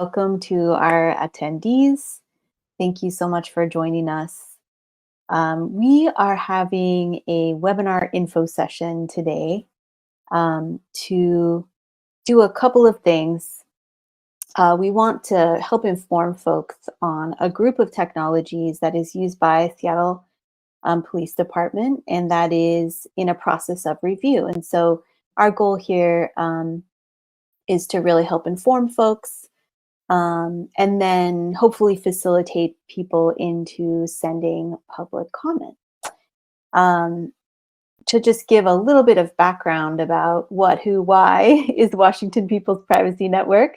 Welcome to our attendees. Thank you so much for joining us. We are having a webinar info session today to do a couple of things. We want to help inform folks on a group of technologies that is used by Seattle Police Department, and that is in a process of review. And so our goal here is to really help inform folks and then hopefully facilitate people into sending public comment. To just give a little bit of background about what, who, why is Washington People's Privacy Network.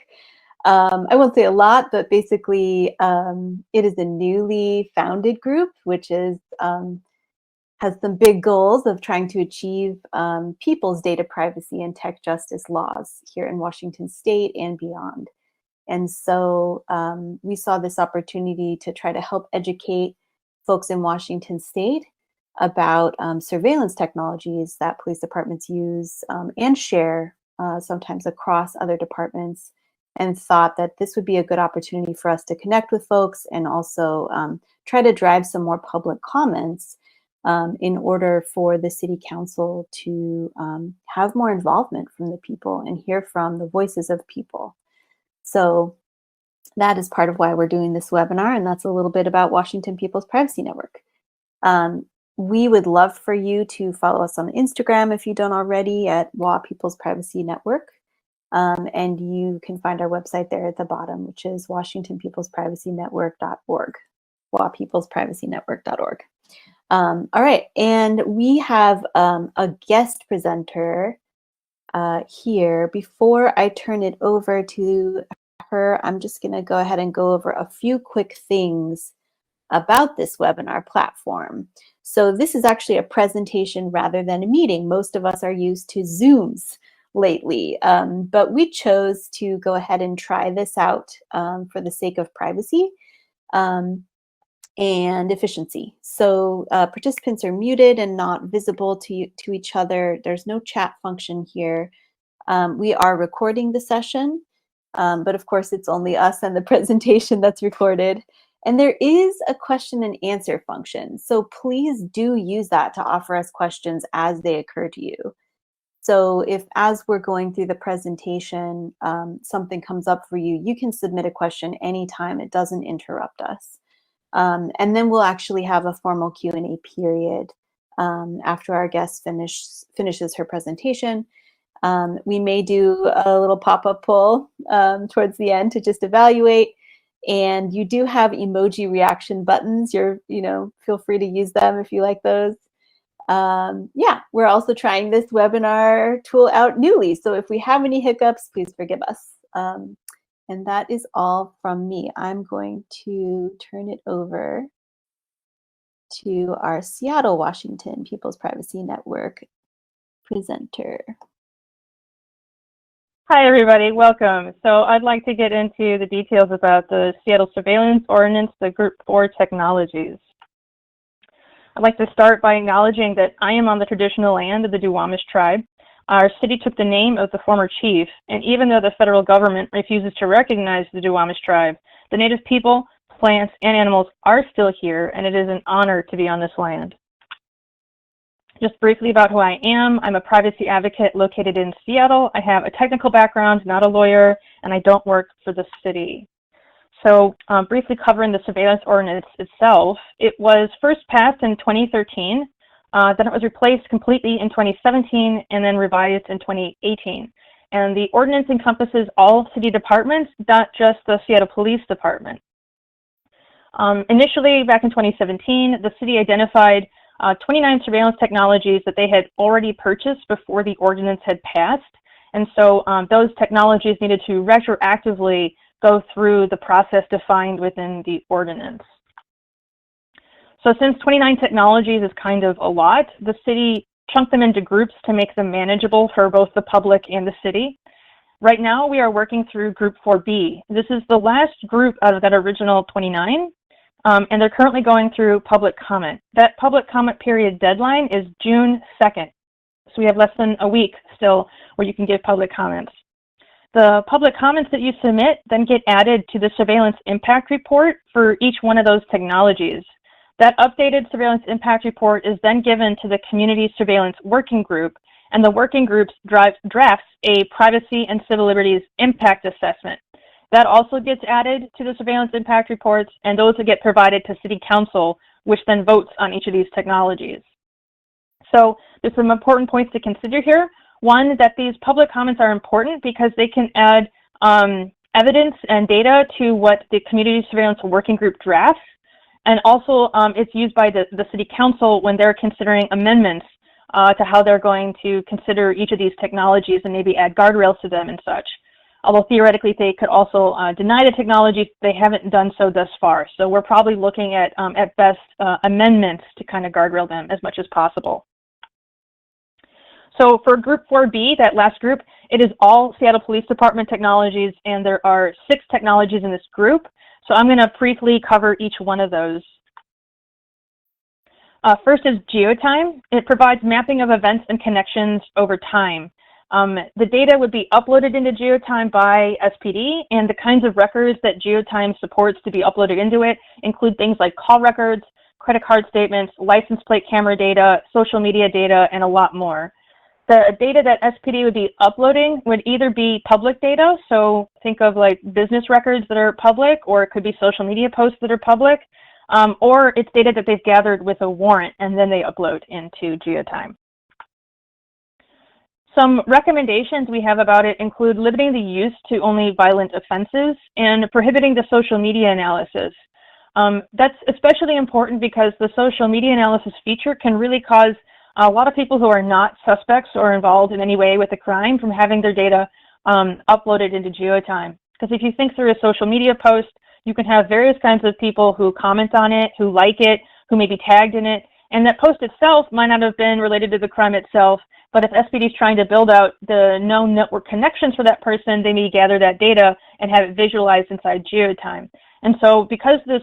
I won't say a lot, but basically it is a newly founded group, which is has some big goals of trying to achieve people's data privacy and tech justice laws here in Washington State and beyond. And so we saw this opportunity to try to help educate folks in Washington State about surveillance technologies that police departments use and share sometimes across other departments, and thought that this would be a good opportunity for us to connect with folks and also try to drive some more public comments in order for the city council to have more involvement from the people and hear from the voices of people. So that is part of why we're doing this webinar, and that's a little bit about Washington People's Privacy Network. We would love for you to follow us on Instagram if you don't already at WA People's Privacy Network. And you can find our website there at the bottom, which is washingtonpeoplesprivacynetwork.org, wapeoplesprivacynetwork.org. All right, and we have a guest presenter here. Before I turn it over to her, I'm just going to go ahead and go over a few quick things about this webinar platform. So this is actually a presentation rather than a meeting. Most of us are used to Zooms lately, but we chose to go ahead and try this out for the sake of privacy and efficiency. So participants are muted and not visible to each other. There's no chat function here. We are recording the session, but of course it's only us and the presentation that's recorded. And there is a question and answer function. So please do use that to offer us questions as they occur to you. So if as we're going through the presentation, something comes up for you, you can submit a question anytime. It doesn't interrupt us. And then we'll actually have a formal Q&A period after our guest finishes her presentation. We may do a little pop-up poll towards the end to just evaluate. And you do have emoji reaction buttons. Feel free to use them if you like those. Yeah, we're also trying this webinar tool out newly. So if we have any hiccups, please forgive us. And that is all from me. I'm going to turn it over to our Seattle, Washington People's Privacy Network presenter. Hi, everybody. Welcome. So I'd like to get into the details about the Seattle Surveillance Ordinance, the Group 4 technologies. I'd like to start by acknowledging that I am on the traditional land of the Duwamish tribe. Our city took the name of the former chief, and even though the federal government refuses to recognize the Duwamish tribe, the native people, plants, and animals are still here, and it is an honor to be on this land. Just briefly about who I am, I'm a privacy advocate located in Seattle. I have a technical background, not a lawyer, and I don't work for the city. So briefly covering the surveillance ordinance itself, it was first passed in 2013, then it was replaced completely in 2017, and then revised in 2018. And the ordinance encompasses all city departments, not just the Seattle Police Department. Initially, back in 2017, the city identified 29 surveillance technologies that they had already purchased before the ordinance had passed. And so those technologies needed to retroactively go through the process defined within the ordinance. So since 29 technologies is kind of a lot, the city chunked them into groups to make them manageable for both the public and the city. Right now, we are working through Group 4B. This is the last group out of that original 29. And they're currently going through public comment. That public comment period deadline is June 2nd. So we have less than a week still where you can give public comments. The public comments that you submit then get added to the surveillance impact report for each one of those technologies. That updated surveillance impact report is then given to the community surveillance working group, and the working group drafts a privacy and civil liberties impact assessment. That also gets added to the surveillance impact reports, and those that get provided to City Council, which then votes on each of these technologies. So there's some important points to consider here. One, that these public comments are important because they can add evidence and data to what the community surveillance working group drafts. And also it's used by the City Council when they're considering amendments to how they're going to consider each of these technologies and maybe add guardrails to them and such. Although theoretically they could also deny the technology, they haven't done so thus far. So we're probably looking at best, amendments to kind of guardrail them as much as possible. So for Group 4B, that last group, it is all Seattle Police Department technologies, and there are 6 technologies in this group. So I'm going to briefly cover each one of those. First is GeoTime. It provides mapping of events and connections over time. The data would be uploaded into GeoTime by SPD, and the kinds of records that GeoTime supports to be uploaded into it include things like call records, credit card statements, license plate camera data, social media data, and a lot more. The data that SPD would be uploading would either be public data, so think of like business records that are public, or it could be social media posts that are public, or it's data that they've gathered with a warrant and then they upload into GeoTime. Some recommendations we have about it include limiting the use to only violent offenses and prohibiting the social media analysis. That's especially important because the social media analysis feature can really cause a lot of people who are not suspects or involved in any way with a crime from having their data uploaded into GeoTime. Because if you think through a social media post, you can have various kinds of people who comment on it, who like it, who may be tagged in it, and that post itself might not have been related to the crime itself, but if SPD is trying to build out the known network connections for that person, they may gather that data and have it visualized inside GeoTime. And so because this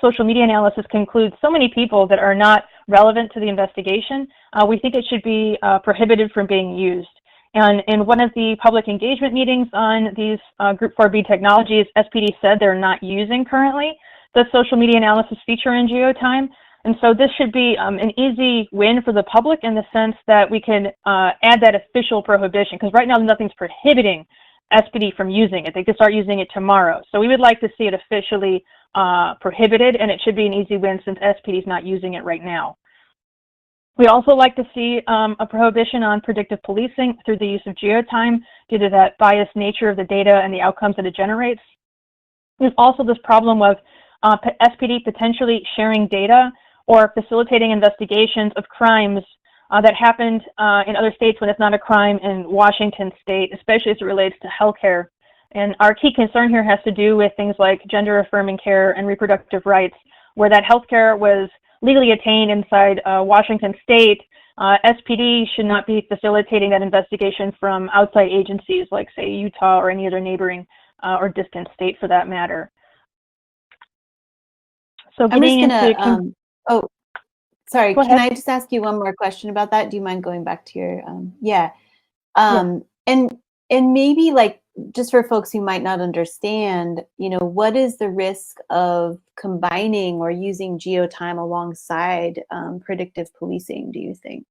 social media analysis can include so many people that are not relevant to the investigation, we think it should be prohibited from being used. And in one of the public engagement meetings on these Group 4B technologies, SPD said they're not using currently the social media analysis feature in GeoTime. And so this should be an easy win for the public in the sense that we can add that official prohibition, because right now nothing's prohibiting SPD from using it. They could start using it tomorrow. So we would like to see it officially prohibited, and it should be an easy win since SPD is not using it right now. We also like to see a prohibition on predictive policing through the use of GeoTime due to that biased nature of the data and the outcomes that it generates. There's also this problem of SPD potentially sharing data or facilitating investigations of crimes that happened in other states when it's not a crime in Washington state, especially as it relates to healthcare. And our key concern here has to do with things like gender affirming care and reproductive rights, where that healthcare was legally attained inside Washington state. SPD should not be facilitating that investigation from outside agencies like, say, Utah or any other neighboring or distant state for that matter. So I'm just gonna, oh, sorry, Go can ahead. I just ask you one more question about that? Do you mind going back to your, yeah. And maybe like, just for folks who might not understand, you know, what is the risk of combining or using GeoTime alongside predictive policing, do you think?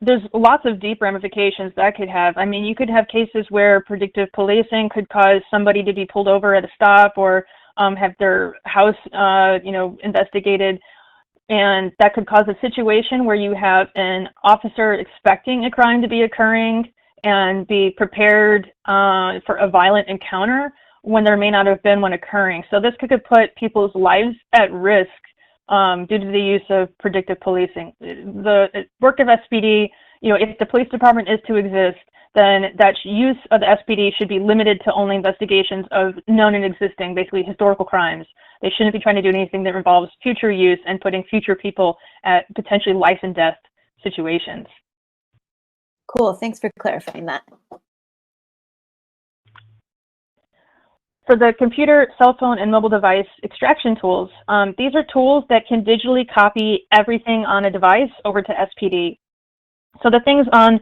There's lots of deep ramifications that could have. I mean, you could have cases where predictive policing could cause somebody to be pulled over at a stop or have their house, you know, investigated. And that could cause a situation where you have an officer expecting a crime to be occurring and be prepared for a violent encounter when there may not have been one occurring. So this could put people's lives at risk due to the use of predictive policing. The work of SPD, you know, if the police department is to exist, then that use of the SPD should be limited to only investigations of known and existing, basically historical crimes. They shouldn't be trying to do anything that involves future use and putting future people at potentially life and death situations. Cool, thanks for clarifying that. For the computer, cell phone, and mobile device extraction tools, these are tools that can digitally copy everything on a device over to SPD. So the things on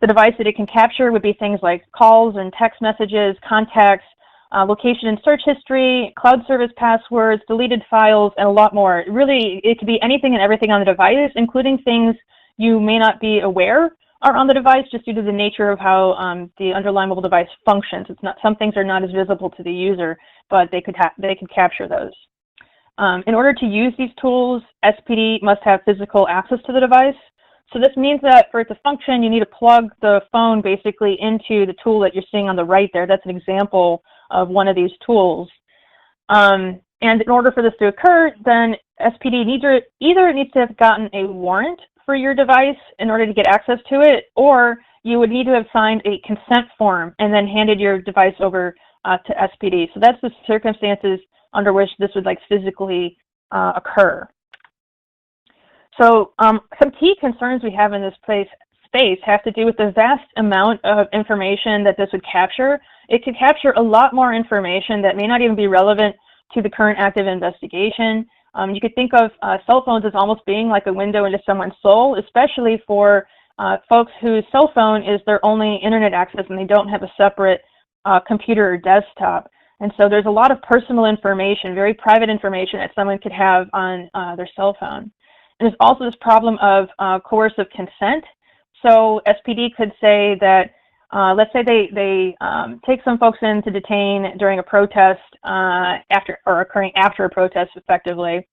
The device that it can capture would be things like calls and text messages, contacts, location and search history, cloud service passwords, deleted files, and a lot more. Really, it could be anything and everything on the device, including things you may not be aware are on the device just due to the nature of how the underlying mobile device functions. It's not, some things are not as visible to the user, but they could capture those. In order to use these tools, SPD must have physical access to the device. So this means that for it to function, you need to plug the phone basically into the tool that you're seeing on the right there. That's an example of one of these tools. And in order for this to occur, then SPD either it needs to have gotten a warrant for your device in order to get access to it, or you would need to have signed a consent form and then handed your device over to SPD. So that's the circumstances under which this would physically occur. So some key concerns we have in this space have to do with the vast amount of information that this would capture. It could capture a lot more information that may not even be relevant to the current active investigation. You could think of cell phones as almost being like a window into someone's soul, especially for folks whose cell phone is their only internet access and they don't have a separate computer or desktop. And so there's a lot of personal information, very private information that someone could have on their cell phone. And there's also this problem of coercive consent. So SPD could say that, let's say they take some folks in to detain during a protest occurring after a protest effectively.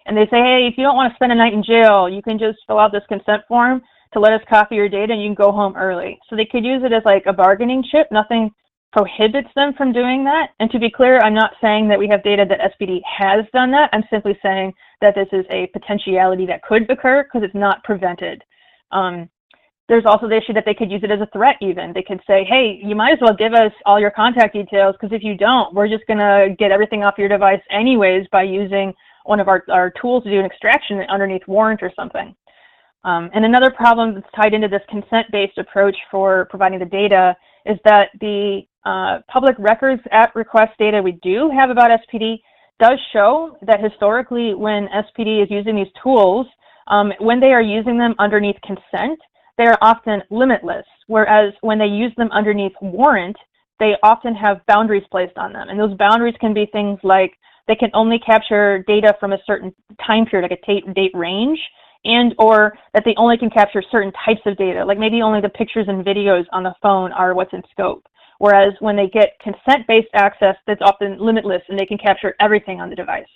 And they say, hey, if you don't want to spend a night in jail, you can just fill out this consent form to let us copy your data and you can go home early. So they could use it as like a bargaining chip. Nothing prohibits them from doing that. And to be clear, I'm not saying that we have data that SPD has done that. I'm simply saying that this is a potentiality that could occur because it's not prevented. There's also the issue that they could use it as a threat even. They could say, hey, you might as well give us all your contact details because if you don't, we're just going to get everything off your device anyways by using one of our tools to do an extraction underneath warrant or something. And another problem that's tied into this consent-based approach for providing the data is that the public records at request data we do have about SPD does show that historically when SPD is using these tools, when they are using them underneath consent, they are often limitless, whereas when they use them underneath warrant, they often have boundaries placed on them. And those boundaries can be things like they can only capture data from a certain time period, like a date range, and or that they only can capture certain types of data, like maybe only the pictures and videos on the phone are what's in scope. Whereas when they get consent-based access, that's often limitless and they can capture everything on the device.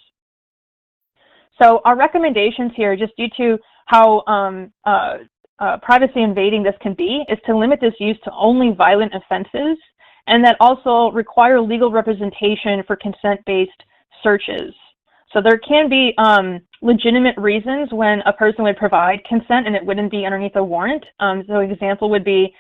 So our recommendations here, just due to how privacy invading this can be, is to limit this use to only violent offenses, and that also require legal representation for consent-based searches. So there can be legitimate reasons when a person would provide consent and it wouldn't be underneath a warrant. So an example would be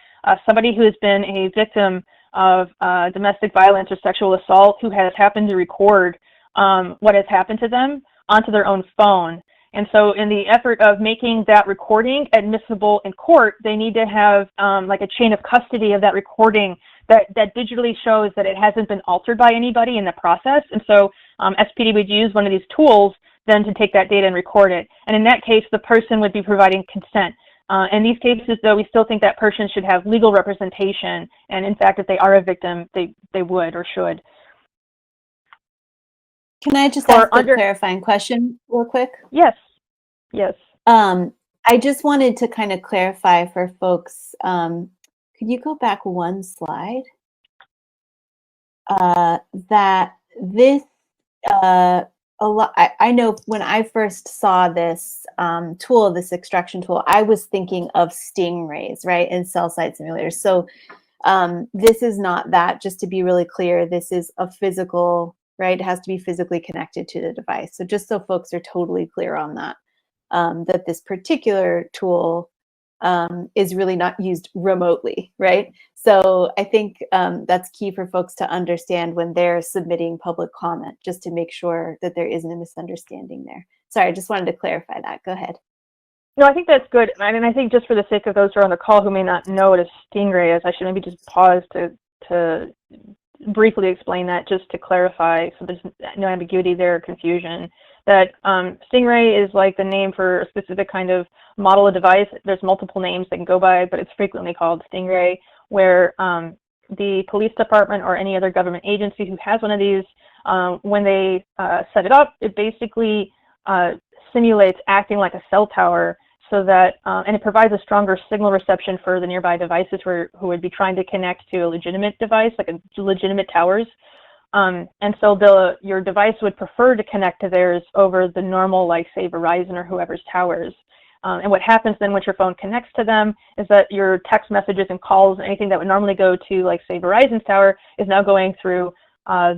somebody who has been a victim of domestic violence or sexual assault who has happened to record what has happened to them onto their own phone. And so in the effort of making that recording admissible in court, they need to have like a chain of custody of that recording that digitally shows that it hasn't been altered by anybody in the process. And so SPD would use one of these tools then to take that data and record it. And in that case, the person would be providing consent. In these cases, though, we still think that person should have legal representation. And in fact, if they are a victim, they would or should. Can I just ask a clarifying question real quick? Yes. Yes. I just wanted to kind of clarify for folks. Could you go back one slide? That this, I know when I first saw this tool, this extraction tool, I was thinking of stingrays, right, and cell site simulators. So this is not that, just to be really clear, this is a physical, right? It has to be physically connected to the device. So just so folks are totally clear on that, that this particular tool is really not used remotely, right? So I think that's key for folks to understand when they're submitting public comment, just to make sure that there isn't a misunderstanding there. Sorry, I just wanted to clarify that. Go ahead. No, I think that's good. And I think just for the sake of those who are on the call who may not know what a stingray is, I should maybe just pause to briefly explain that just to clarify so there's no ambiguity there or confusion. that Stingray is like the name for a specific kind of model of device. There's multiple names they can go by, but it's frequently called Stingray, where the police department or any other government agency who has one of these, when they set it up, it basically simulates acting like a cell tower, so that, and it provides a stronger signal reception for the nearby devices who would be trying to connect to a legitimate device, like a legitimate towers. And so your device would prefer to connect to theirs over the normal, like say Verizon or whoever's towers. And what happens then once your phone connects to them is that your text messages and calls, anything that would normally go to, like say Verizon's tower, is now going through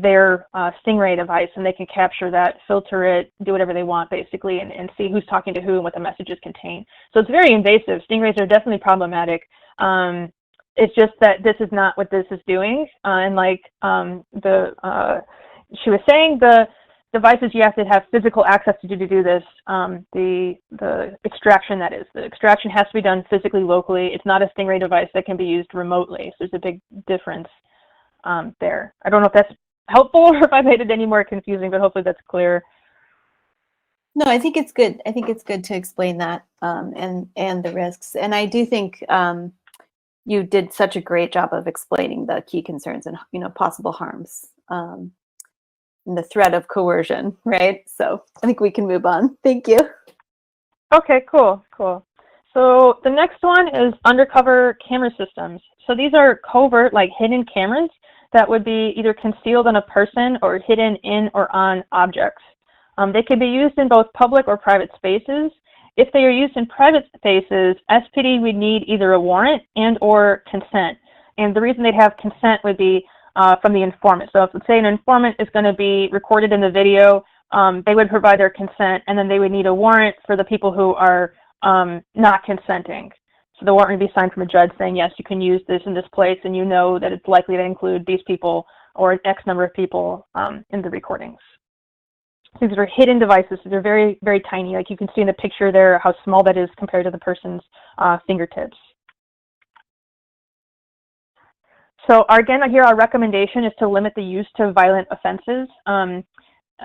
their Stingray device, and they can capture that, filter it, do whatever they want basically, and see who's talking to who and what the messages contain. So it's very invasive. Stingrays are definitely problematic. It's just that this is not what this is doing. And like she was saying, the devices you have to have physical access to do this. The extraction, that is, the extraction has to be done physically, locally. It's not a Stingray device that can be used remotely. So there's a big difference there. I don't know if that's helpful or if I made it any more confusing, but hopefully that's clear. No, I think it's good. I think it's good to explain that and the risks. And I do think you did such a great job of explaining the key concerns and possible harms and the threat of coercion, right? So I think we can move on. Thank you. Okay, cool. So the next one is undercover camera systems. So these are covert, like hidden cameras that would be either concealed on a person or hidden in or on objects. They can be used in both public or private spaces. If they are used in private spaces, SPD would need either a warrant and or consent. And the reason they'd have consent would be from the informant. So if, let's say, an informant is going to be recorded in the video, they would provide their consent, and then they would need a warrant for the people who are not consenting. So the warrant would be signed from a judge saying, yes, you can use this in this place, and you know that it's likely to include these people or an X number of people in the recordings. These are hidden devices, so they're very, very tiny. Like you can see in the picture there how small that is compared to the person's fingertips. So again, here our recommendation is to limit the use to violent offenses. In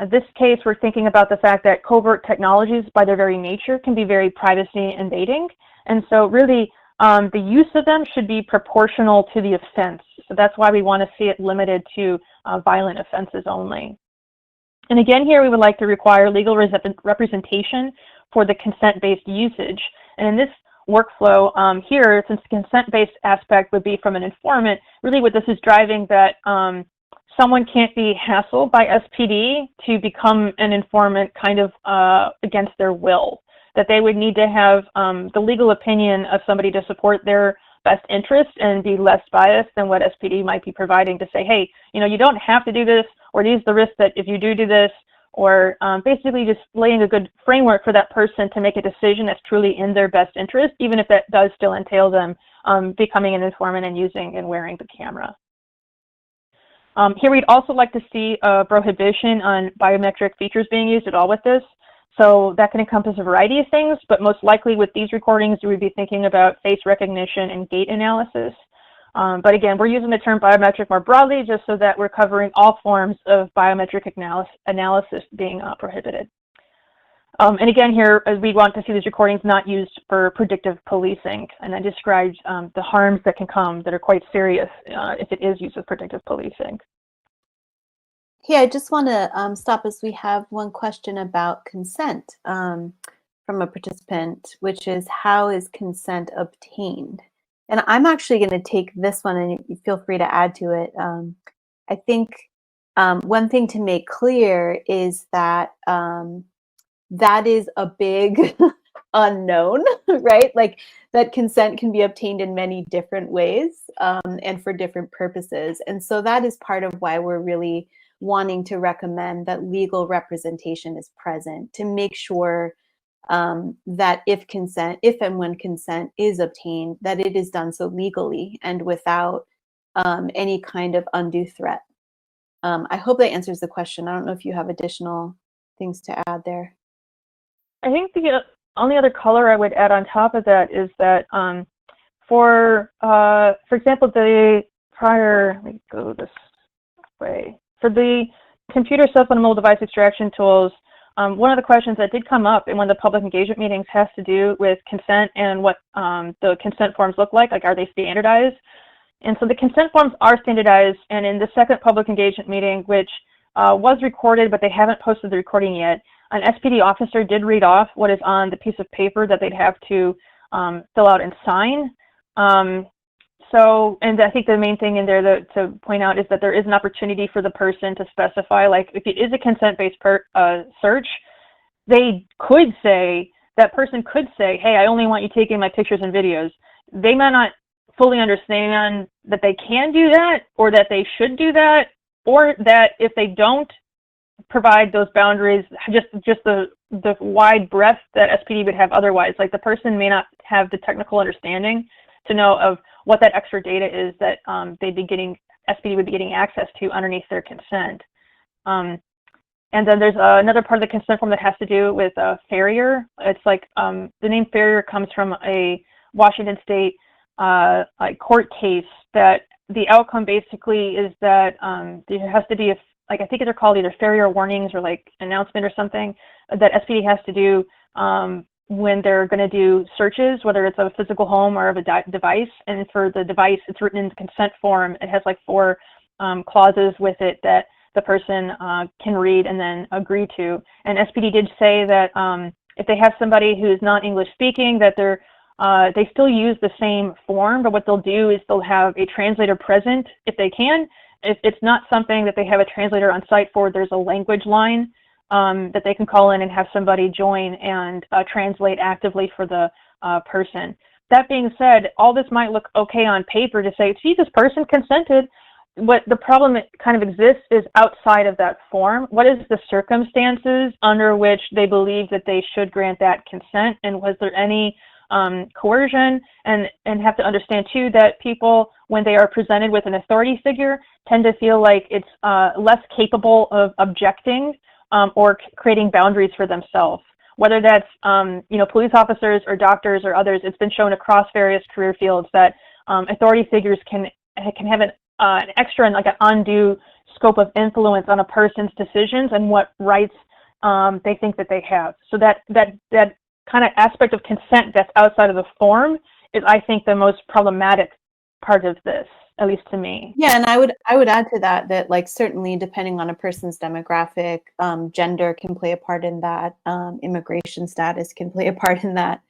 this case, we're thinking about the fact that covert technologies, by their very nature, can be very privacy invading. And so really, the use of them should be proportional to the offense. So that's why we want to see it limited to violent offenses only. And again, here we would like to require legal representation for the consent-based usage. And in this workflow here, since the consent-based aspect would be from an informant, really what this is driving that someone can't be hassled by SPD to become an informant kind of against their will, that they would need to have the legal opinion of somebody to support their best interest and be less biased than what SPD might be providing to say, hey, you don't have to do this, or these are the risks that if you do this, or basically just laying a good framework for that person to make a decision that's truly in their best interest, even if that does still entail them becoming an informant and using and wearing the camera. Here we'd also like to see a prohibition on biometric features being used at all with this. So that can encompass a variety of things, but most likely with these recordings, we would be thinking about face recognition and gait analysis. But again, we're using the term biometric more broadly just so that we're covering all forms of biometric analysis being prohibited. And again, here, we want to see these recordings not used for predictive policing. And I described the harms that can come that are quite serious if it is used as predictive policing. Yeah, I just want to stop us. We have one question about consent from a participant, which is how is consent obtained? And I'm actually going to take this one, and you feel free to add to it. I think one thing to make clear is that that is a big unknown, right? Like that consent can be obtained in many different ways and for different purposes. And so that is part of why we're really wanting to recommend that legal representation is present to make sure that if and when consent is obtained, that it is done so legally and without any kind of undue threat. I hope that answers the question. I don't know if you have additional things to add there. I think the only other color I would add on top of that is that for example, the prior, let me go this way. For the computer self-fundamental device extraction tools, one of the questions that did come up in one of the public engagement meetings has to do with consent and what the consent forms look like are they standardized? And so the consent forms are standardized, and in the second public engagement meeting, which was recorded, but they haven't posted the recording yet, an SPD officer did read off what is on the piece of paper that they'd have to fill out and sign. And I think the main thing in there to point out is that there is an opportunity for the person to specify, like if it is a consent-based search, they could say, that person could say, hey, I only want you taking my pictures and videos. They might not fully understand that they can do that, or that they should do that, or that if they don't provide those boundaries, just the wide breadth that SPD would have otherwise, like the person may not have the technical understanding to know of what that extra data is that SPD would be getting access to underneath their consent. And then there's another part of the consent form that has to do with farrier. It's like the name farrier comes from a Washington State court case that the outcome basically is that there has to be I think they're called either farrier warnings or like announcement or something that SPD has to do when they're going to do searches, whether it's of a physical home or of a device. And for the device, it's written in the consent form. It has like 4 clauses with it that the person can read and then agree to. And SPD did say that if they have somebody who is not English speaking, that they still use the same form, but what they'll do is they'll have a translator present if they can. If it's not something that they have a translator on site for, there's a language line that they can call in and have somebody join and translate actively for the person. That being said, all this might look okay on paper to say, see, this person consented. What the problem that kind of exists is outside of that form. What is the circumstances under which they believe that they should grant that consent? And was there any coercion? And have to understand too that people, when they are presented with an authority figure, tend to feel like it's less capable of objecting or creating boundaries for themselves. Whether that's police officers or doctors or others, it's been shown across various career fields that authority figures can have an extra and like an undue scope of influence on a person's decisions and what rights they think that they have. So that kind of aspect of consent that's outside of the form is, I think, the most problematic part of this, at least to me. Yeah, and I would add to that like certainly depending on a person's demographic, gender can play a part in that, immigration status can play a part in that.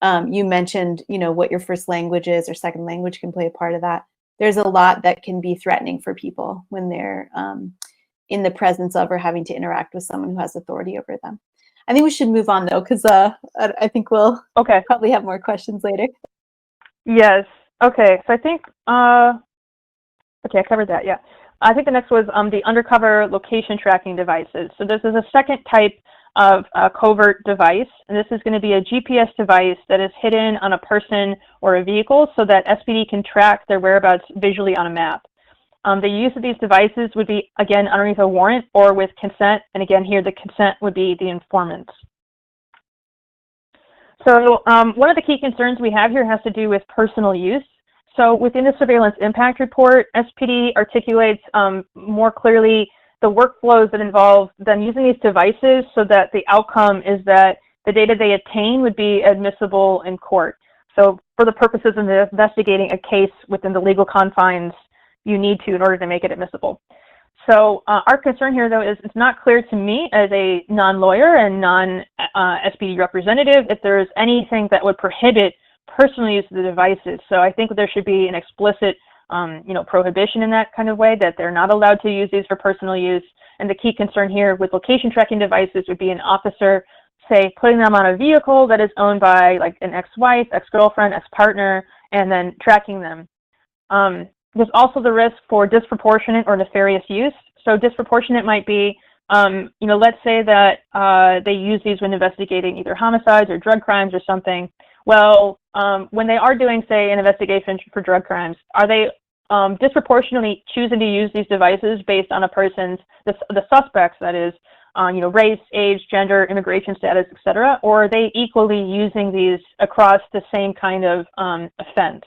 You mentioned, what your first language is or second language can play a part of that. There's a lot that can be threatening for people when they're in the presence of or having to interact with someone who has authority over them. I think we should move on though, because I think we'll probably have more questions later. Yes. Okay. So I think I covered that. Yeah. I think the next was the undercover location tracking devices. So this is a second type of covert device, and this is going to be a GPS device that is hidden on a person or a vehicle so that SPD can track their whereabouts visually on a map. The use of these devices would be, again, underneath a warrant or with consent, and again here the consent would be the informants. So one of the key concerns we have here has to do with personal use. So within the surveillance impact report, SPD articulates more clearly the workflows that involve them using these devices so that the outcome is that the data they obtain would be admissible in court. So for the purposes of investigating a case within the legal confines you need to in order to make it admissible. So our concern here, though, is it's not clear to me as a non-lawyer and non-SPD representative if there is anything that would prohibit personal use of the devices. So I think there should be an explicit prohibition in that kind of way, that they're not allowed to use these for personal use. And the key concern here with location tracking devices would be an officer, say, putting them on a vehicle that is owned by like an ex-wife, ex-girlfriend, ex-partner, and then tracking them. There's also the risk for disproportionate or nefarious use. So disproportionate might be, let's say that they use these when investigating either homicides or drug crimes or something. Well, when they are doing, say, an investigation for drug crimes, are they disproportionately choosing to use these devices based on a person's, the suspects, that is, race, age, gender, immigration status, etc., or are they equally using these across the same kind of offense?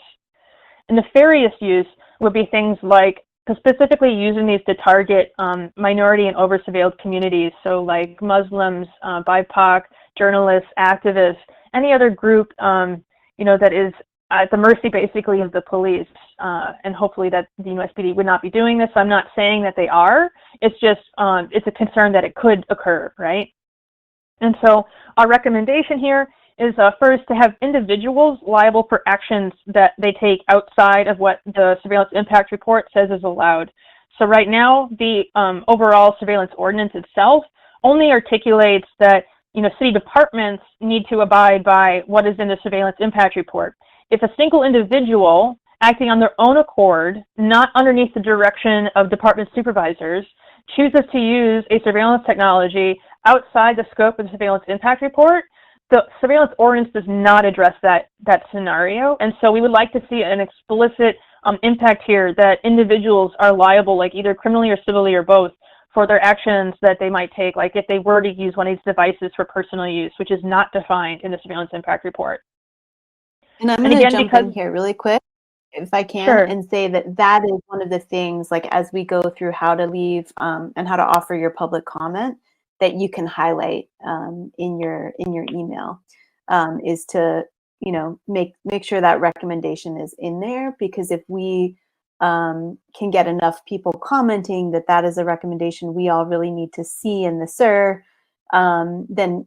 And nefarious use would be things like specifically using these to target minority and over-surveilled communities, so like Muslims, BIPOC, journalists, activists, any other group that is at the mercy basically of the police, and hopefully that the USPD would not be doing this. I'm not saying that they are. It's just it's a concern that it could occur, right? And so our recommendation here is first to have individuals liable for actions that they take outside of what the surveillance impact report says is allowed. So right now, the overall surveillance ordinance itself only articulates that city departments need to abide by what is in the surveillance impact report. If a single individual acting on their own accord, not underneath the direction of department supervisors, chooses to use a surveillance technology outside the scope of the surveillance impact report, the surveillance ordinance does not address that scenario. And so we would like to see an explicit impact here that individuals are liable, like either criminally or civilly or both, for their actions that they might take, like if they were to use one of these devices for personal use, which is not defined in the surveillance impact report. And I'm going to jump in here really quick, if I can, sure, and say that is one of the things, like as we go through how to leave and how to offer your public comment, that you can highlight in your email, is to make sure that recommendation is in there, because if we can get enough people commenting that is a recommendation we all really need to see in the SIR, then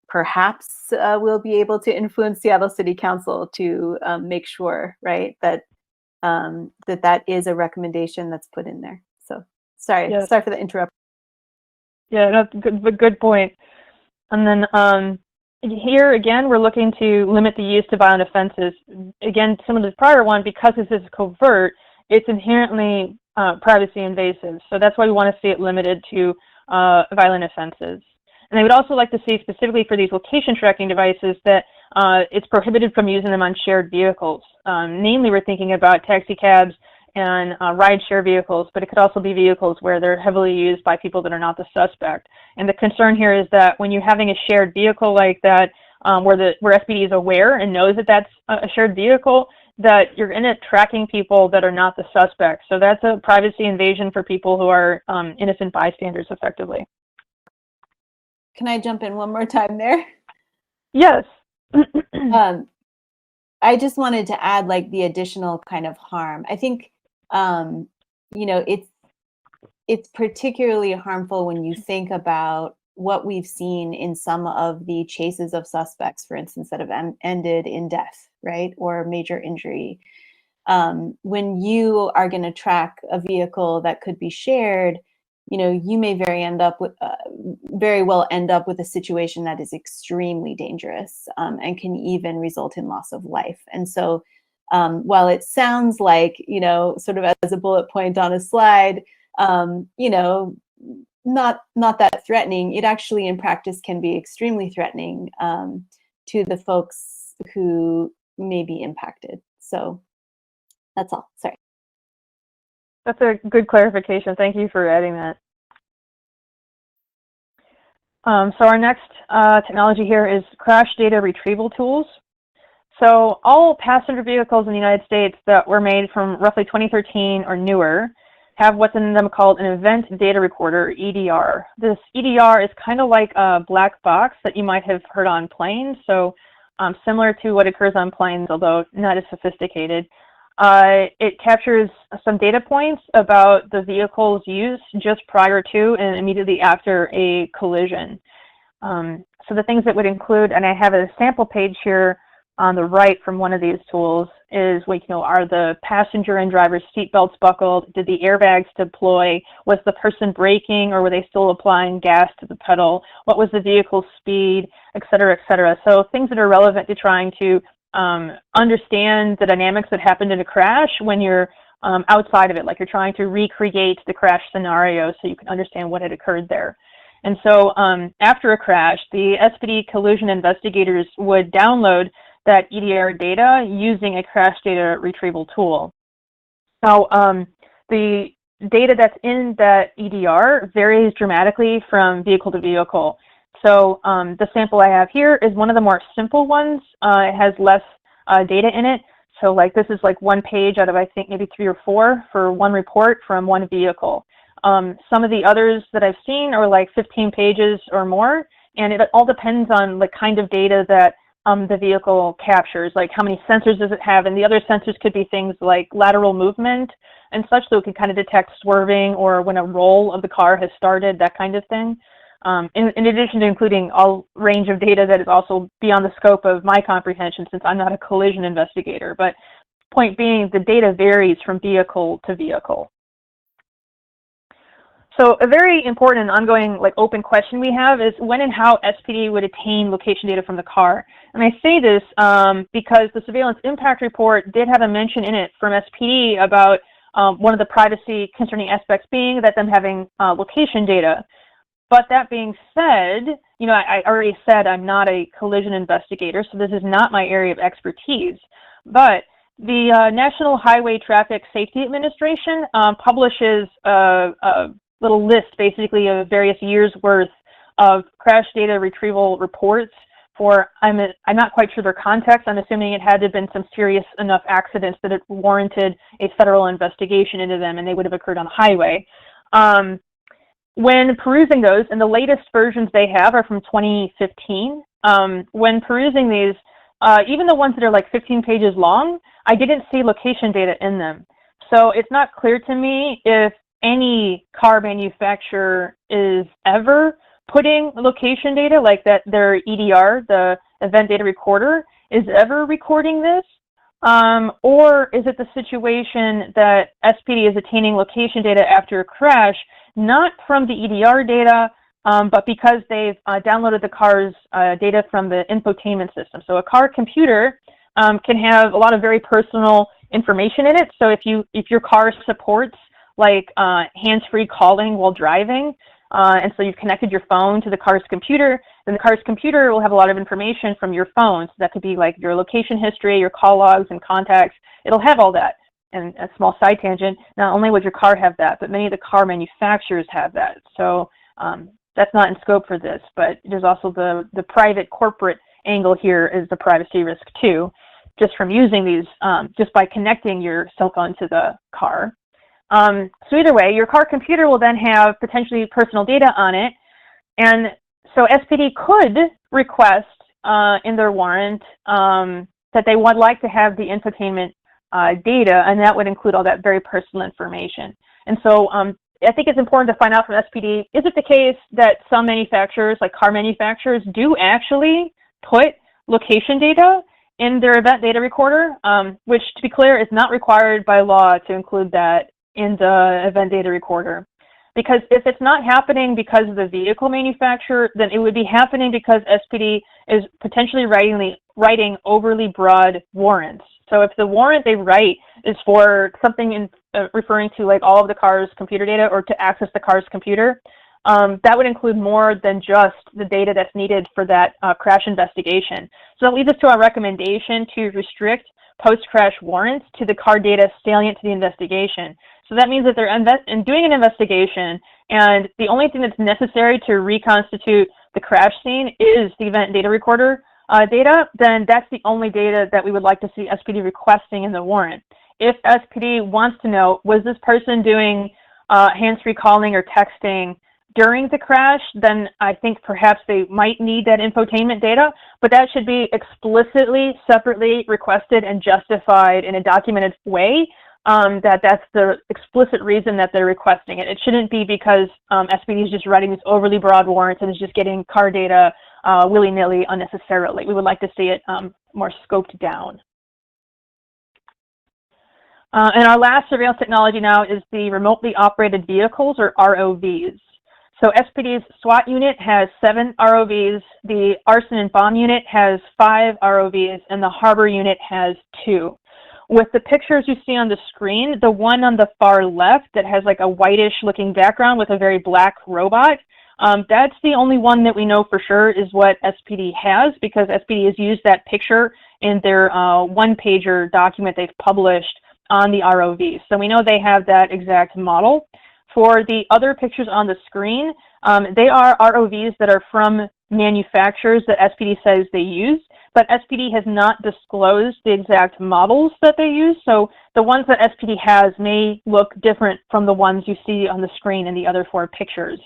perhaps we'll be able to influence Seattle City Council to make sure, right, that that is a recommendation that's put in there. So sorry for the interruption. Yeah, that's good point. And then here again, we're looking to limit the use to violent offenses. Again, some of the prior one, because this is covert, it's inherently privacy invasive. So that's why we want to see it limited to violent offenses. And I would also like to see specifically for these location tracking devices that it's prohibited from using them on shared vehicles. Namely, we're thinking about taxi cabs and ride-share vehicles, but it could also be vehicles where they're heavily used by people that are not the suspect. And the concern here is that when you're having a shared vehicle like that, where SPD is aware and knows that that's a shared vehicle, that you're in it tracking people that are not the suspect. So that's a privacy invasion for people who are innocent bystanders, effectively. Can I jump in one more time there? Yes. I just wanted to add like the additional kind of harm. I think, it's particularly harmful when you think about what we've seen in some of the chases of suspects, for instance, that have ended in death, right, or major injury. When you are going to track a vehicle that could be shared, you may very well end up with a situation that is extremely dangerous and can even result in loss of life. And so while it sounds like, sort of as a bullet point on a slide, not that threatening, it actually in practice can be extremely threatening to the folks who may be impacted. So that's all. Sorry. That's a good clarification. Thank you for adding that. So our next technology here is crash data retrieval tools. So all passenger vehicles in the United States that were made from roughly 2013 or newer have what's in them called an event data recorder, EDR. This EDR is kind of like a black box that you might have heard on planes. So similar to what occurs on planes, although not as sophisticated. It captures some data points about the vehicle's use just prior to and immediately after a collision. So the things that would include, and I have a sample page here on the right from one of these tools, is like, are the passenger and driver's seatbelts buckled? Did the airbags deploy? Was the person braking, or were they still applying gas to the pedal? What was the vehicle's speed, et cetera, et cetera. So things that are relevant to trying to understand the dynamics that happened in a crash when you're outside of it, like you're trying to recreate the crash scenario so you can understand what had occurred there. And so after a crash, the SPD collision investigators would download that EDR data using a crash data retrieval tool. Now, the data that's in that EDR varies dramatically from vehicle to vehicle. So the sample I have here is one of the more simple ones. It has less data in it. So like this is like one page out of, I think, maybe 3 or 4 for one report from one vehicle. Some of the others that I've seen are like 15 pages or more, and it all depends on the kind of data that the vehicle captures, like how many sensors does it have, and the other sensors could be things like lateral movement and such, so it can kind of detect swerving or when a roll of the car has started, that kind of thing. In addition to including all range of data that is also beyond the scope of my comprehension, since I'm not a collision investigator. But point being, the data varies from vehicle to vehicle. So a very important and ongoing open question we have is when and how SPD would attain location data from the car. And I say this because the surveillance impact report did have a mention in it from SPD about one of the privacy concerning aspects being that them having location data. But that being said, I already said I'm not a collision investigator, so this is not my area of expertise. But the National Highway Traffic Safety Administration publishes a little list, basically, of various years' worth of crash data retrieval reports for, I'm not quite sure their context. I'm assuming it had to have been some serious enough accidents that it warranted a federal investigation into them, and they would have occurred on the highway. When perusing those, and the latest versions they have are from 2015, when perusing these, even the ones that are like 15 pages long, I didn't see location data in them. So it's not clear to me if any car manufacturer is ever putting location data, like that their EDR, the event data recorder, is ever recording this, or is it the situation that SPD is attaining location data after a crash, not from the EDR data, but because they've downloaded the car's data from the infotainment system. So a car computer can have a lot of very personal information in it. So if your car supports like hands-free calling while driving, and so you've connected your phone to the car's computer, then the car's computer will have a lot of information from your phone. So that could be like your location history, your call logs and contacts. It'll have all that. And a small side tangent, not only would your car have that, but many of the car manufacturers have that. So that's not in scope for this, but there's also the private corporate angle here is the privacy risk too, just from using these, just by connecting your cell phone to the car. So either way, your car computer will then have potentially personal data on it. And so SPD could request in their warrant that they would like to have the infotainment data, and that would include all that very personal information. And so I think it's important to find out from SPD, is it the case that some manufacturers, like car manufacturers, do actually put location data in their event data recorder, which, to be clear, is not required by law to include that in the event data recorder. Because if it's not happening because of the vehicle manufacturer, then it would be happening because SPD is potentially writing overly broad warrants. So if the warrant they write is for something in, referring to like all of the car's computer data or to access the car's computer, that would include more than just the data that's needed for that crash investigation. So that leads us to our recommendation to restrict post-crash warrants to the car data salient to the investigation. So that means that they're doing an investigation, and the only thing that's necessary to reconstitute the crash scene is the event data recorder data, then that's the only data that we would like to see SPD requesting in the warrant. If SPD wants to know, was this person doing hands-free calling or texting during the crash, then I think perhaps they might need that infotainment data, but that should be explicitly, separately requested and justified in a documented way, that's the explicit reason that they're requesting it. It shouldn't be because SPD is just writing these overly broad warrants and is just getting car data willy-nilly unnecessarily. We would like to see it more scoped down. And our last surveillance technology now is the remotely operated vehicles, or ROVs. So SPD's SWAT unit has 7 ROVs, the arson and bomb unit has 5 ROVs, and the harbor unit has 2. With the pictures you see on the screen, the one on the far left that has like a whitish looking background with a very black robot, that's the only one that we know for sure is what SPD has, because SPD has used that picture in their one-pager document they've published on the ROV. So we know they have that exact model. For the other pictures on the screen, they are ROVs that are from manufacturers that SPD says they use, but SPD has not disclosed the exact models that they use. So the ones that SPD has may look different from the ones you see on the screen in the other 4 pictures.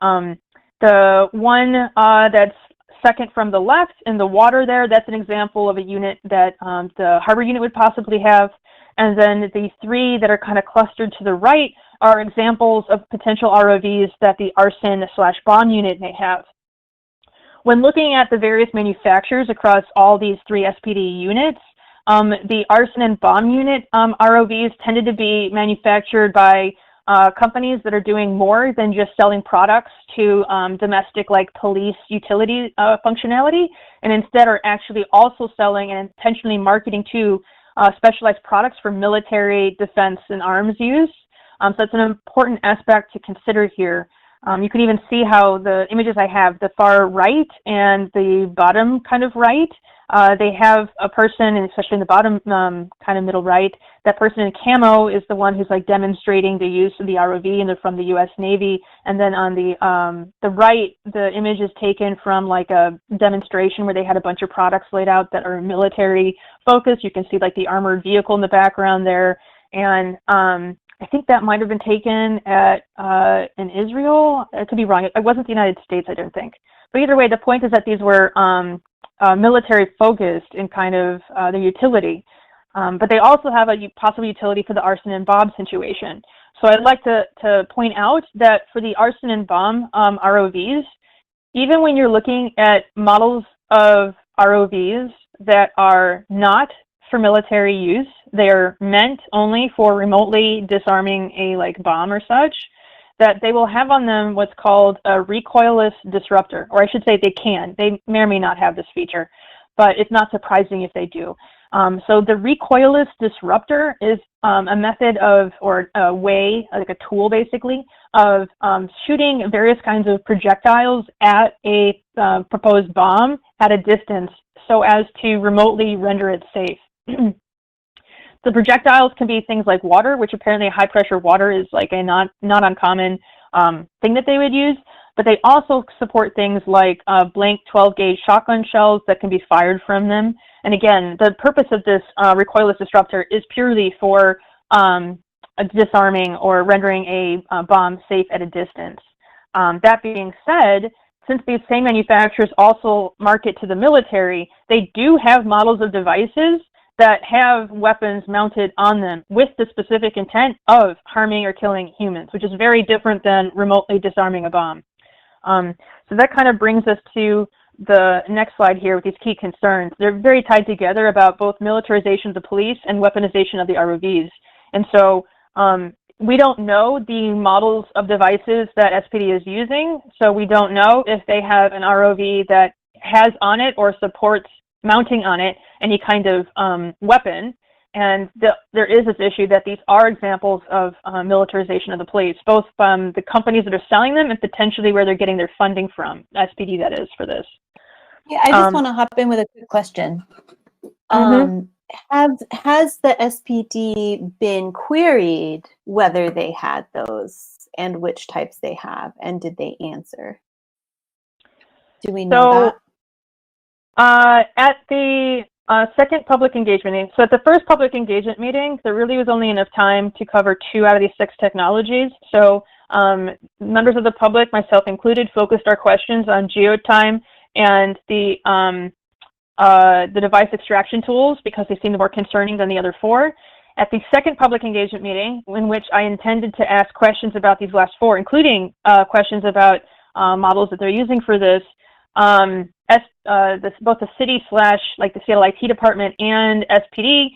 The one that's second from the left in the water there, that's an example of a unit that the harbor unit would possibly have. And then the 3 that are kind of clustered to the right are examples of potential ROVs that the arson/bomb unit may have. When looking at the various manufacturers across all these 3 SPD units, the arson and bomb unit ROVs tended to be manufactured by companies that are doing more than just selling products to domestic, like police utility functionality, and instead are actually also selling and intentionally marketing to specialized products for military, defense, and arms use. So it's an important aspect to consider here. You can even see how the images I have, the far right and the bottom kind of right, they have a person, and especially in the bottom kind of middle right, that person in camo is the one who's like demonstrating the use of the ROV, and they're from the U.S. Navy. And then on the right, the image is taken from like a demonstration where they had a bunch of products laid out that are military focused. You can see like the armored vehicle in the background there. And I think that might have been taken at in Israel. I could be wrong. It wasn't the United States, I don't think. But either way, the point is that these were military focused in kind of their utility. But they also have a possible utility for the arson and bomb situation. So I'd like to point out that for the arson and bomb ROVs, even when you're looking at models of ROVs that are not for military use, they are meant only for remotely disarming a like bomb or such, that they will have on them what's called a recoilless disruptor, or I should say they can. They may or may not have this feature, but it's not surprising if they do. So the recoilless disruptor is a method of, or a way, like a tool basically, of shooting various kinds of projectiles at a proposed bomb at a distance so as to remotely render it safe. The projectiles can be things like water, which apparently high pressure water is like a not uncommon thing that they would use, but they also support things like blank 12-gauge shotgun shells that can be fired from them. And again, the purpose of this recoilless disruptor is purely for disarming or rendering a bomb safe at a distance. That being said, since these same manufacturers also market to the military, they do have models of devices that have weapons mounted on them with the specific intent of harming or killing humans, which is very different than remotely disarming a bomb. So that kind of brings us to the next slide here with these key concerns. They're very tied together about both militarization of the police and weaponization of the ROVs. And so we don't know the models of devices that SPD is using, so we don't know if they have an ROV that has on it or supports mounting on it any kind of weapon. And there is this issue that these are examples of militarization of the police, both from the companies that are selling them and potentially where they're getting their funding from, SPD that is, for this. Yeah, I just want to hop in with a quick question. Has the SPD been queried whether they had those and which types they have, and did they answer? Do we know that? At the second public engagement meeting, so at the first public engagement meeting, there really was only enough time to cover 2 out of these 6 technologies. So members of the public, myself included, focused our questions on geotime and the device extraction tools because they seemed more concerning than the other 4. At the second public engagement meeting, in which I intended to ask questions about these last 4, including questions about models that they're using for this, both the city / like the Seattle IT department and SPD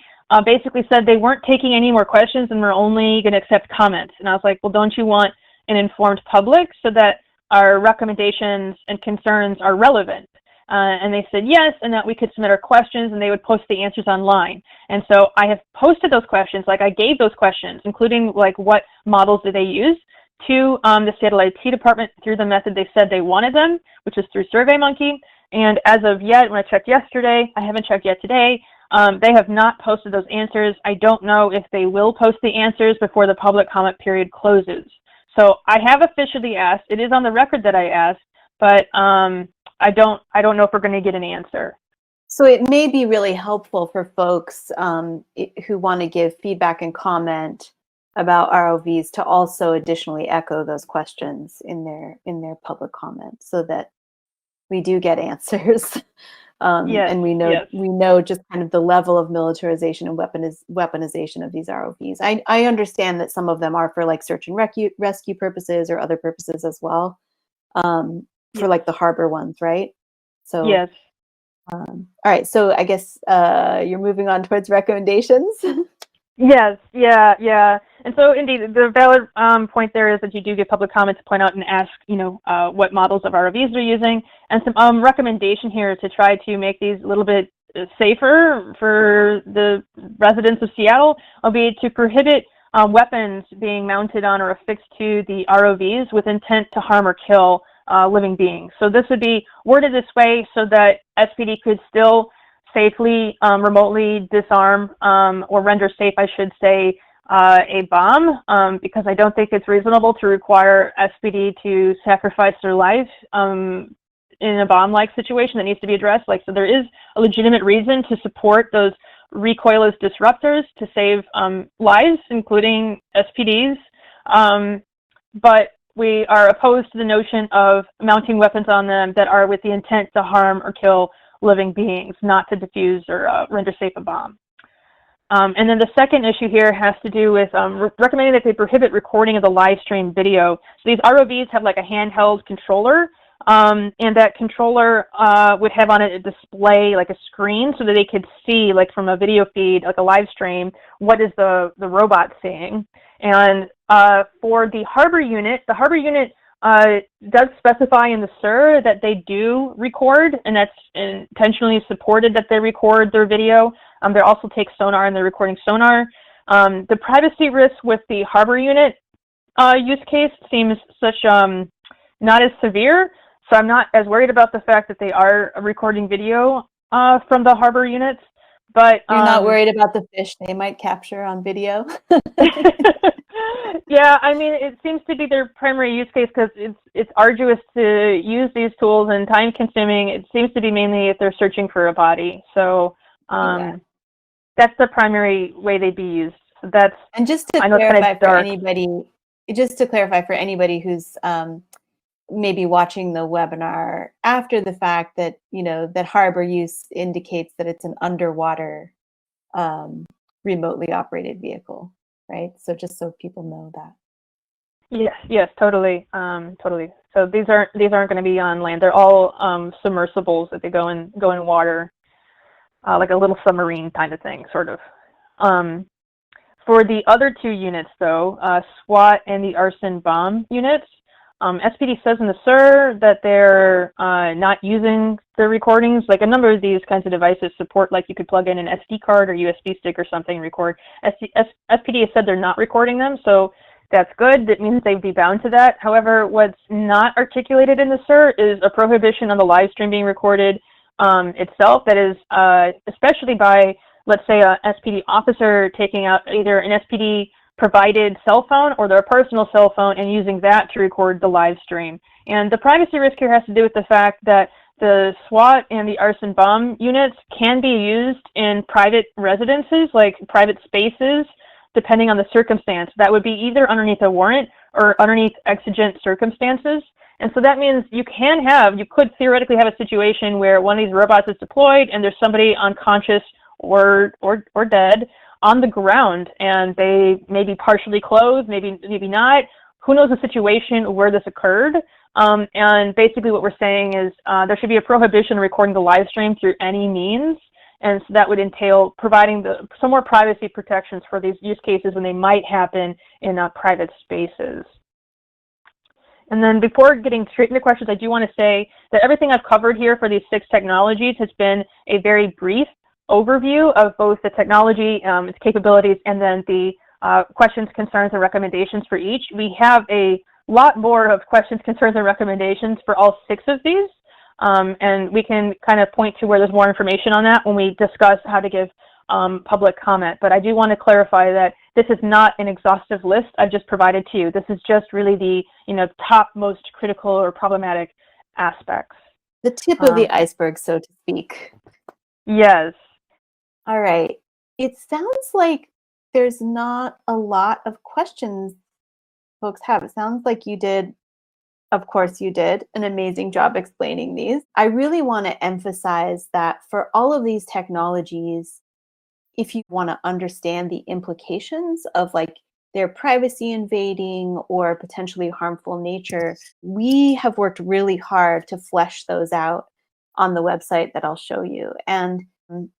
basically said they weren't taking any more questions and were only going to accept comments. And I was like, well, don't you want an informed public so that our recommendations and concerns are relevant? And they said yes, and that we could submit our questions and they would post the answers online. And so I have posted those questions, like I gave those questions, including like what models do they use, to the Seattle IT department through the method they said they wanted them, which is through SurveyMonkey. And as of yet, when I checked yesterday, I haven't checked yet today, they have not posted those answers. I don't know if they will post the answers before the public comment period closes. So I have officially asked, it is on the record that I asked, but I don't know if we're going to get an answer. So it may be really helpful for folks who want to give feedback and comment about ROVs to also additionally echo those questions in their public comments, so that we do get answers. Yes, And we yes. know just kind of the level of militarization and weaponization of these ROVs. I understand that some of them are for like search and rescue purposes or other purposes as well, for like the harbor ones, right? So Yes. all right, so I guess you're moving on towards recommendations. Yes, yeah, yeah. And so indeed, the valid point there is that you do get public comment to point out and ask, what models of ROVs they're using, and some recommendation here to try to make these a little bit safer for the residents of Seattle will be to prohibit weapons being mounted on or affixed to the ROVs with intent to harm or kill living beings. So this would be worded this way so that SPD could still safely remotely disarm or render safe, I should say, a bomb, because I don't think it's reasonable to require SPD to sacrifice their life in a bomb-like situation that needs to be addressed. So there is a legitimate reason to support those recoilless disruptors to save lives, including SPDs, but we are opposed to the notion of mounting weapons on them that are with the intent to harm or kill living beings, not to defuse or render safe a bomb. And then the second issue here has to do with recommending that they prohibit recording of the live stream video. So these ROVs have like a handheld controller, and that controller would have on it a display, like a screen, so that they could see, like from a video feed, like a live stream, what is the robot seeing. And for the harbor unit does specify in the SIR that they do record, and that's intentionally supported that they record their video. They also take sonar, and they're recording sonar. The privacy risk with the harbor unit use case seems not as severe, so I'm not as worried about the fact that they are recording video from the harbor units. But you're not worried about the fish they might capture on video? Yeah, I mean, it seems to be their primary use case because it's arduous to use these tools and time consuming. It seems to be mainly if they're searching for a body. So that's the primary way they'd be used. So that's, and just to clarify for anybody who's maybe watching the webinar after the fact, that that harbor use indicates that it's an underwater remotely operated vehicle, right? So just so people know that. Yes, totally, totally. So these aren't going to be on land. They're all submersibles that they go in water, like a little submarine kind of thing, sort of. For the other two units, though, SWAT and the arson bomb units, SPD says in the SIR that they're not using the recordings. Like a number of these kinds of devices support, like you could plug in an SD card or USB stick or something and record. SPD has said they're not recording them, so that's good. That means they'd be bound to that. However, what's not articulated in the SIR is a prohibition on the live stream being recorded itself. That is, especially by, let's say, a SPD officer taking out either an SPD provided cell phone or their personal cell phone and using that to record the live stream. And the privacy risk here has to do with the fact that the SWAT and the arson bomb units can be used in private residences, like private spaces, depending on the circumstance. That would be either underneath a warrant or underneath exigent circumstances. And so that means you could theoretically have a situation where one of these robots is deployed and there's somebody unconscious or dead on the ground, and they may be partially clothed, maybe not. Who knows the situation where this occurred? And basically what we're saying is there should be a prohibition on recording the live stream through any means. And so that would entail providing some more privacy protections for these use cases when they might happen in private spaces. And then before getting straight into questions, I do want to say that everything I've covered here for these 6 technologies has been a very brief overview of both the technology, its capabilities, and then the questions, concerns, and recommendations for each. We have a lot more of questions, concerns, and recommendations for all 6 of these, and we can kind of point to where there's more information on that when we discuss how to give public comment. But I do want to clarify that this is not an exhaustive list I've just provided to you. This is just really the top most critical or problematic aspects. The tip of the iceberg, so to speak. Yes. All right. It sounds like there's not a lot of questions folks have. It sounds like you did, of course, you did an amazing job explaining these. I really want to emphasize that for all of these technologies, if you want to understand the implications of like their privacy invading or potentially harmful nature, we have worked really hard to flesh those out on the website that I'll show you. And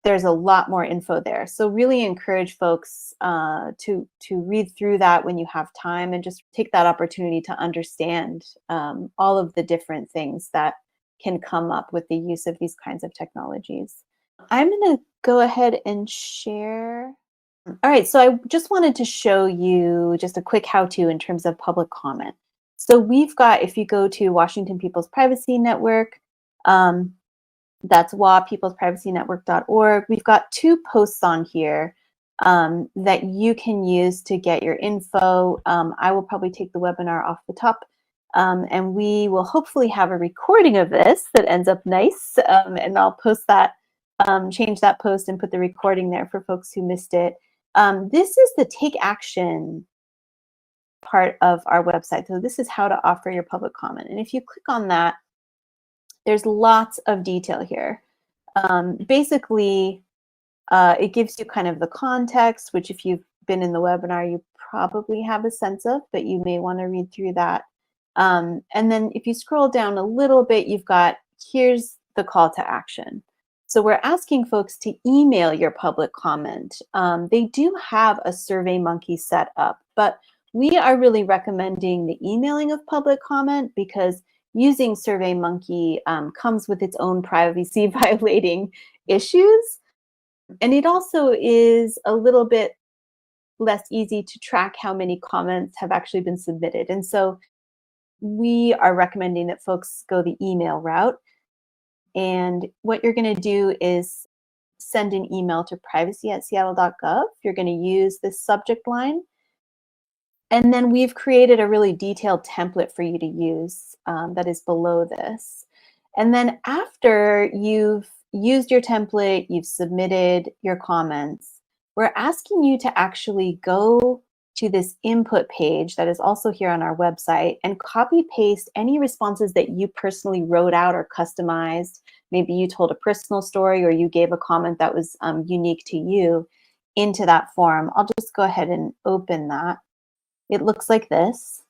there's a lot more info there. So really encourage folks to read through that when you have time and just take that opportunity to understand all of the different things that can come up with the use of these kinds of technologies. I'm going to go ahead and share. All right, so I just wanted to show you just a quick how-to in terms of public comment. So we've got, if you go to Washington People's Privacy Network, that's wapeoplesprivacynetwork.org. We've got 2 posts on here that you can use to get your info. I will probably take the webinar off the top, and we will hopefully have a recording of this that ends up nice, and I'll post that, change that post and put the recording there for folks who missed it. This is the take action part of our website. So this is how to offer your public comment. And if you click on that, there's lots of detail here. Basically, it gives you kind of the context, which if you've been in the webinar, you probably have a sense of, but you may want to read through that. And then if you scroll down a little bit, you've got, here's the call to action. So we're asking folks to email your public comment. They do have a SurveyMonkey set up, but we are really recommending the emailing of public comment because using SurveyMonkey comes with its own privacy violating issues. And it also is a little bit less easy to track how many comments have actually been submitted. And so we are recommending that folks go the email route. And what you're going to do is send an email to privacy@seattle.gov. You're going to use this subject line. And then we've created a really detailed template for you to use that is below this. And then after you've used your template, you've submitted your comments, we're asking you to actually go to this input page that is also here on our website and copy paste any responses that you personally wrote out or customized. Maybe you told a personal story or you gave a comment that was unique to you into that form. I'll just go ahead and open that. It looks like this.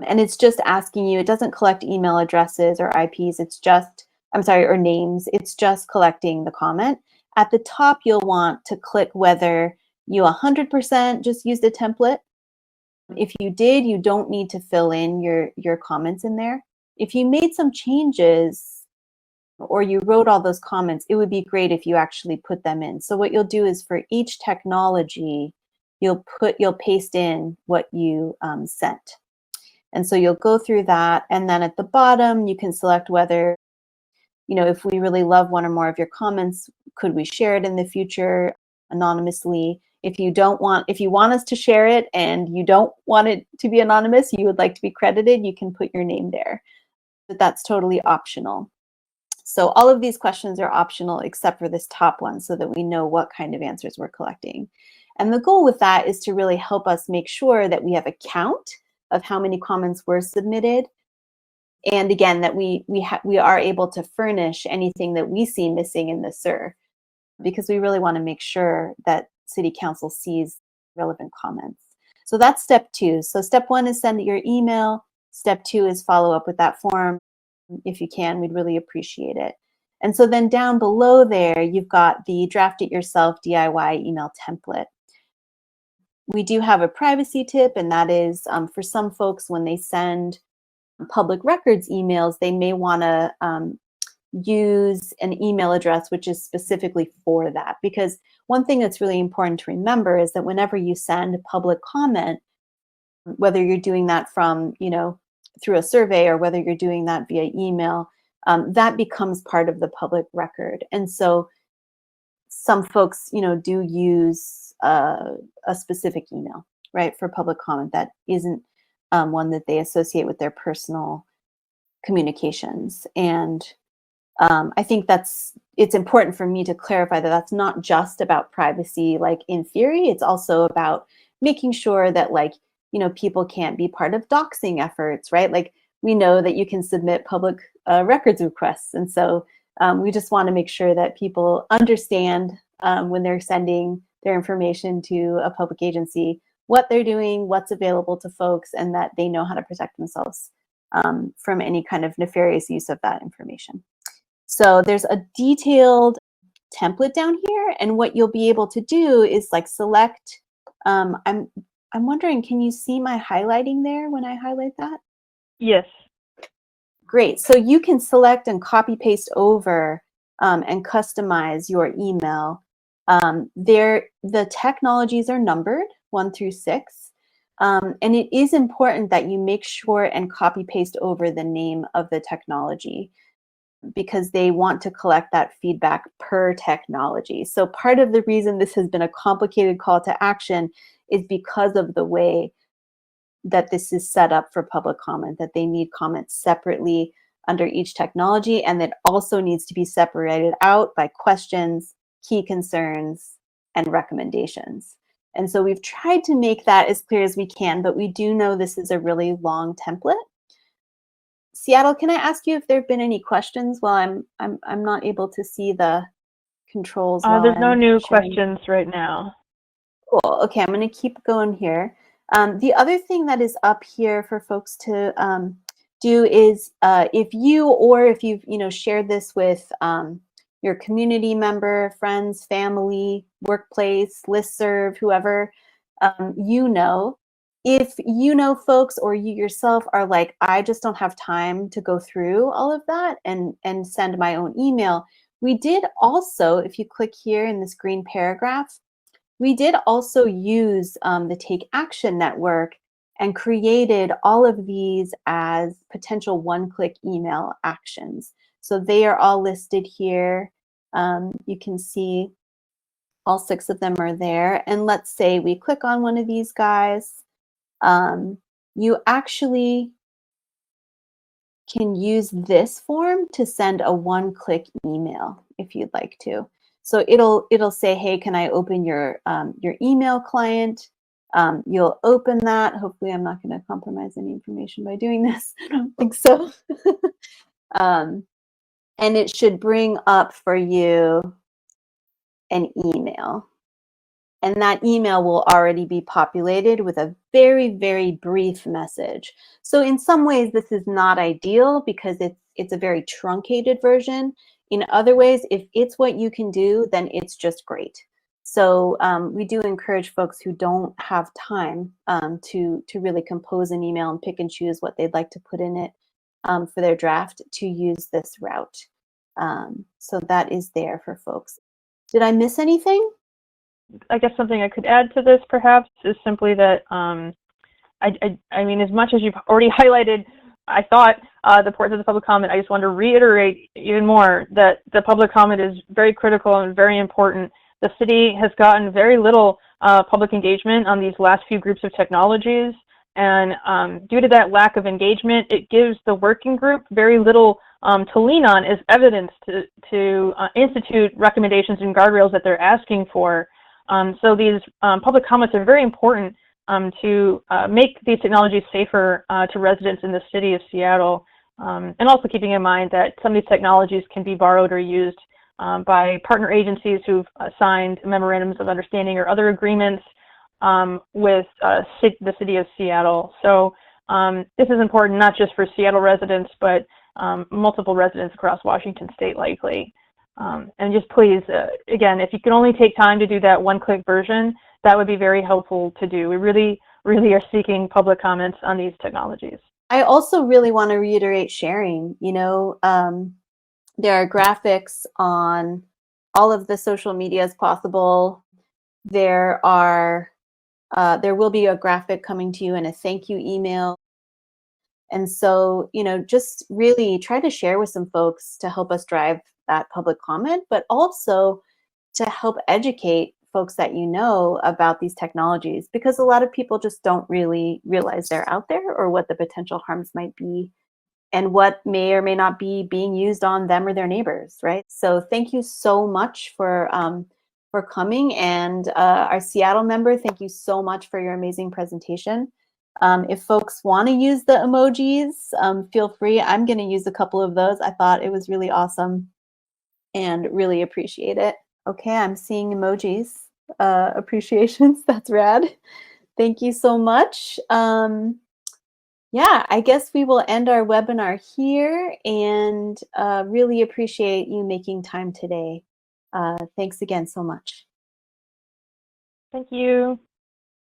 And it's just asking you, it doesn't collect email addresses or IPs, it's just, I'm sorry, or names, it's just collecting the comment. At the top, you'll want to click whether you 100% just used a template. If you did, you don't need to fill in your comments in there. If you made some changes or you wrote all those comments, it would be great if you actually put them in. So what you'll do is for each technology, you'll paste in what you sent. And so you'll go through that. And then at the bottom, you can select whether, you know, if we really love one or more of your comments, could we share it in the future anonymously? If you want us to share it and you don't want it to be anonymous, you would like to be credited, you can put your name there. But that's totally optional. So all of these questions are optional except for this top one so that we know what kind of answers we're collecting. And the goal with that is to really help us make sure that we have a count of how many comments were submitted. And again, that we are able to furnish anything that we see missing in the SUR, because we really want to make sure that City Council sees relevant comments. So that's step 2. So step 1 is send your email. Step 2 is follow up with that form. If you can, we'd really appreciate it. And so then down below there, you've got the draft it yourself DIY email template. We do have a privacy tip, and that is for some folks, when they send public records emails, they may want to use an email address which is specifically for that. Because one thing that's really important to remember is that whenever you send a public comment, whether you're doing that from, you know, through a survey or whether you're doing that via email, that becomes part of the public record. And so some folks, you know, do use a specific email, right, for public comment that isn't one that they associate with their personal communications. And I think it's important for me to clarify that that's not just about privacy, like in theory. It's also about making sure that, like, people can't be part of doxing efforts, right? Like, we know that you can submit public records requests. And so we just want to make sure that people understand when they're sending their information to a public agency, what they're doing, what's available to folks, and that they know how to protect themselves from any kind of nefarious use of that information. So there's a detailed template down here, and what you'll be able to do is like select. I'm wondering, can you see my highlighting there when I highlight that? Yes. Great. So you can select and copy paste over and customize your email. The technologies are numbered 1 through 6. And it is important that you make sure and copy paste over the name of the technology, because they want to collect that feedback per technology. So part of the reason this has been a complicated call to action is because of the way that this is set up for public comment, that they need comments separately under each technology, and that also needs to be separated out by questions, key concerns, and recommendations. And so we've tried to make that as clear as we can, but we do know this is a really long template. Seattle, can I ask you if there have been any questions while I'm not able to see the controls while There's no I'm new sharing? questions right now. Cool. Okay, I'm going to keep going here. The other thing that is up here for folks to do is if you've shared this with your community member, friends, family, workplace, listserv, whoever if folks or you yourself are like, I just don't have time to go through all of that and send my own email. We did also, if you click here in this green paragraph, we did also use the Take Action Network and created all of these as potential one-click email actions. So they are all listed here. You can see all 6 of them are there. And let's say we click on one of these guys. You actually can use this form to send a one-click email if you'd like to. So it'll say, hey, can I open your email client? You'll open that. Hopefully I'm not going to compromise any information by doing this. I don't think so. And it should bring up for you an email. And that email will already be populated with a very, very brief message. So in some ways, this is not ideal because it's a very truncated version. In other ways, if it's what you can do, then it's just great. So we do encourage folks who don't have time to really compose an email and pick and choose what they'd like to put in it for their draft to use this route. So that is there for folks. Did I miss anything? I guess something I could add to this perhaps is simply that I mean, as much as you've already highlighted, I thought the importance of the public comment, I just want to reiterate even more that the public comment is very critical and very important. The city has gotten very little public engagement on these last few groups of technologies, and due to that lack of engagement, it gives the working group very little to lean on as evidence to institute recommendations and guardrails that they're asking for. So these public comments are very important to make these technologies safer to residents in the city of Seattle, and also keeping in mind that some of these technologies can be borrowed or used by partner agencies who've signed memorandums of understanding or other agreements with the city of Seattle. So this is important not just for Seattle residents, but multiple residents across Washington state likely. And just please, again, if you can only take time to do that one-click version, that would be very helpful to do. We really, really are seeking public comments on these technologies. I also really want to reiterate sharing. There are graphics on all of the social medias possible. There will be a graphic coming to you in a thank you email. And so, just really try to share with some folks to help us drive that public comment, but also to help educate folks that about these technologies, because a lot of people just don't really realize they're out there or what the potential harms might be and what may or may not be being used on them or their neighbors, right? So thank you so much for coming, and our Seattle member, thank you so much for your amazing presentation. If folks want to use the emojis, feel free. I'm going to use a couple of those. I thought it was really awesome and really appreciate it. Okay, I'm seeing emojis, appreciations. That's rad. Thank you so much. Yeah, I guess we will end our webinar here, and really appreciate you making time today. Thanks again so much. Thank you.